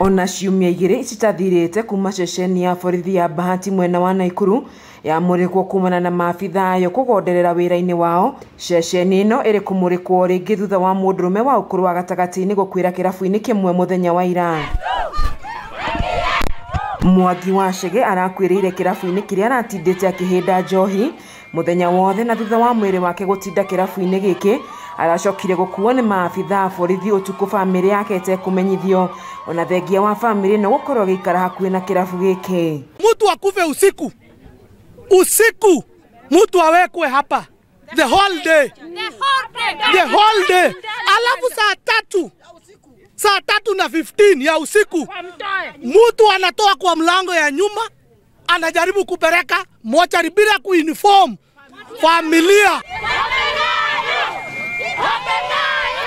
Ona ciumia igĩrĩ citathirĩte kuma ceceni ya borithi ya Bahati mwena wa Nakuru yamũrĩkwo kumana na maabitha ayo kũgonderera wĩra-inĩ wao. Ceceni ĩno ĩrĩ kũmũrĩkwo rĩngĩ thutha wa mũndũrũme wa ukuru wa gatagati-ini gukuira kĩrabu-ini kimwe mũthenya wa ira. Mwangi wa Chege arakwĩrĩire kĩrabu-ini kĩrĩa aratindĩte akĩhĩnda njohi mũthenya wothe, na thutha wa mwĩrĩ wake gũtinda kĩrabu-ini gĩkĩ aracokire gũkuo nĩ maabitha borithi ũtukũ famĩlĩ yake ĩtekũmenyithio, ona thengia wa famĩlĩ ĩno gũkorwo gĩikara hakuhĩ na kĩrabu gĩkĩ. Mtu akufe usiku mtu awekwe hapa the whole day, alafu saa tatu na 15 ya usiku mtu anatoa kwa mlango ya nyuma anajaribu kupeleka mochari bila kuinform familia.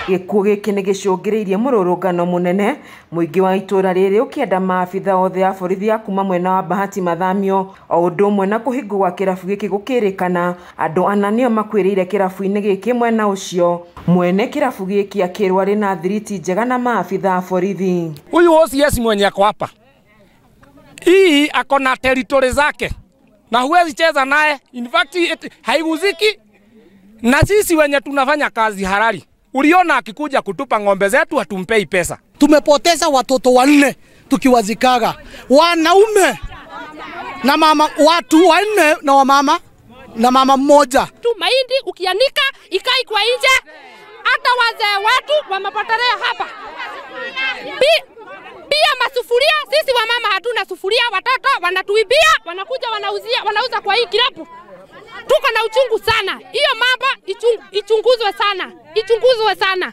Gĩkuũ gĩkĩ nĩ gĩcũngĩrĩirie mũrũrũngano mũnene, mũingi wa ituura rĩrĩ ũkĩenda maabitha othe a borithi ya kuma mwena wa Bahati mathamio, o ũndũ ũmwe na kũhingwo gwa kĩrabu gĩkĩ gũkĩrĩkana. Andũ ana nĩo makwĩrĩire kĩrabu-inĩ gĩkĩ mwena ũcio. Mwene kĩrabu gĩkĩ akĩrwo arĩ na thiriti njega na maabitha a borithi. Huyu OCS mwenye ako hapa, hii ako na territory zake na huwezi cheza naye, in fact haiguziki. Na sisi wenye tunafanya kazi halali, uliona akikuja kutupa ng'ombe zetu hatumpei pesa. Tumepoteza watoto 4 tukiwazikaga, wanaume na mama, watu 4 na wamama na mama mmoja. Tu mahindi ukianika ikai kwa nje, hata wazee watu wamepotelea hapa. Pia masufuria, sisi wamama hatuna sufuria, watoto wanatuibia, wanakuja wanauza kwa hii kirabu. Tuko na uchungu sana. Hiyo mambo ichunguzwe sana.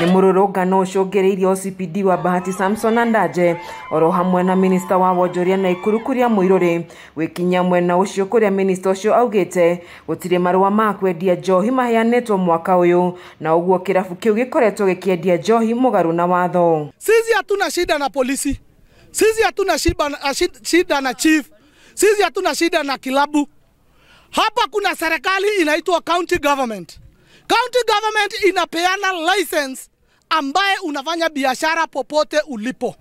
Nĩ mũrũrũngano ũcũngĩrĩirie OCPD wa Bahati Samson Andaje oro hamwe na minista wa wonjoria Nakuru kũrĩa Mũirũrĩ wĩkinya mwena ũcio, kũrĩa minista ũcio augĩte gũtirĩ marũa ma kwendia njohi maheanĩtwo mwaka ũyũ, na ũguo kĩrabu kĩu gĩkoretwo gĩkĩendia njohi mũgarũ na watho. Sisi hatuna shida na polisi, sisi hatuna shida na chief, sisi hatuna shida na kilabu. Hapa kuna serikali inaitwa county government. County government inapeana license ambaye unafanya biashara popote ulipo.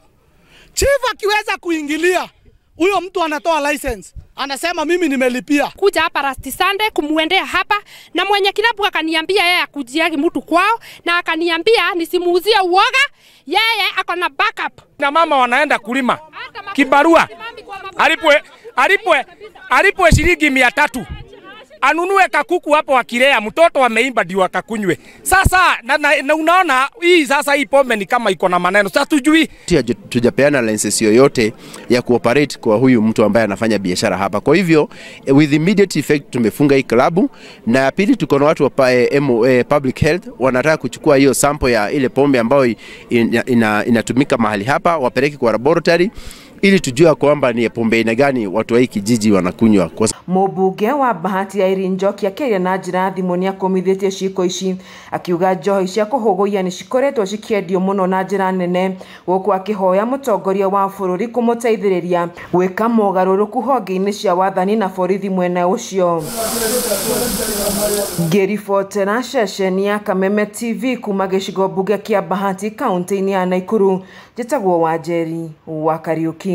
Chief akiweza kuingilia, huyo mtu anatoa license, anasema mimi nimelipia. Kuja hapa last Sunday kumuendea hapa, na mwenye kilabu akaniambia yeye akujiagi mtu kwao, na akaniambia nisimuuzie uoga, yeye ako na backup. Na mama wanaenda kulima kibarua, alipwe shilingi 300 anunue kakuku hapo akilea mtoto ameimba ndio akakunywe. Sasa na unaona hii sasa hii pombe ni kama iko na maneno. Sasa tujui tujapeana license yoyote ya kuoperate kwa huyu mtu ambaye anafanya biashara hapa. Kwa hivyo with immediate effect tumefunga hii klabu, na pili tuko na watu wa public health wanataka kuchukua hiyo sample ya ile pombe ambayo inatumika mahali hapa wapeleke kwa laboratory ili tujue kwamba ni pombe aina gani watu wa hii kijiji wanakunywa. Mũmbunge wa Bahati Irene Njoki akĩaria na njĩra thimũ nĩ akomithĩtie ciiko ici, akiuga njohi cia kũhũgũia nĩ cikoretwo cikĩendio mũno na njĩra nene, gũkũ akĩhoya mũtongoria wa bũrũri kũmũteithĩrĩria gwĩka mogarũrũku honge-inĩ cia wathani na borithi mwena ũcio. Ngĩribotera ceceni ya Kameme TV kuma gĩcigo mbunge kĩa Bahati kaunti-inĩ ya Nakuru, njĩtagwo Wanjeri wa Kariuki.